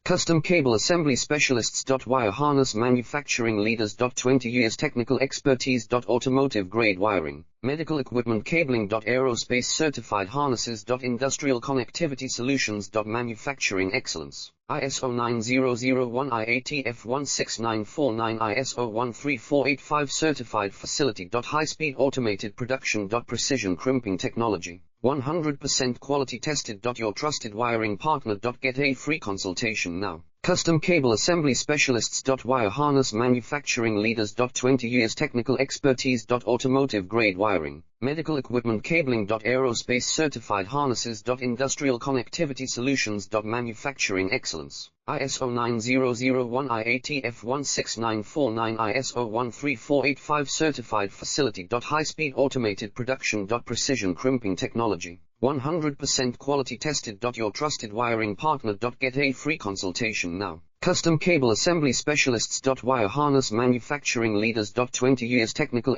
Custom Cable Assembly Specialists. Wire Harness Manufacturing Leaders. 20 years technical expertise. Automotive grade wiring, medical equipment cabling. Aerospace certified harnesses. Industrial connectivity solutions. Manufacturing excellence. ISO 9001 IATF 16949 ISO 13485 certified facility. High speed automated production. Precision crimping technology. 100% quality tested. Your trusted wiring partner. Get a free consultation now. Custom Cable Assembly Specialists. Wire Harness Manufacturing Leaders. 20 years technical expertise. Automotive grade wiring, medical equipment cabling. Aerospace certified harnesses. Industrial connectivity solutions. Manufacturing excellence. ISO 9001 IATF 16949 ISO 13485 certified facility. High speed automated production. Precision crimping technology. 100% quality tested. Your trusted wiring partner. Get a free consultation now. Custom Cable Assembly Specialists. Wire Harness Manufacturing Leaders. 20 years technical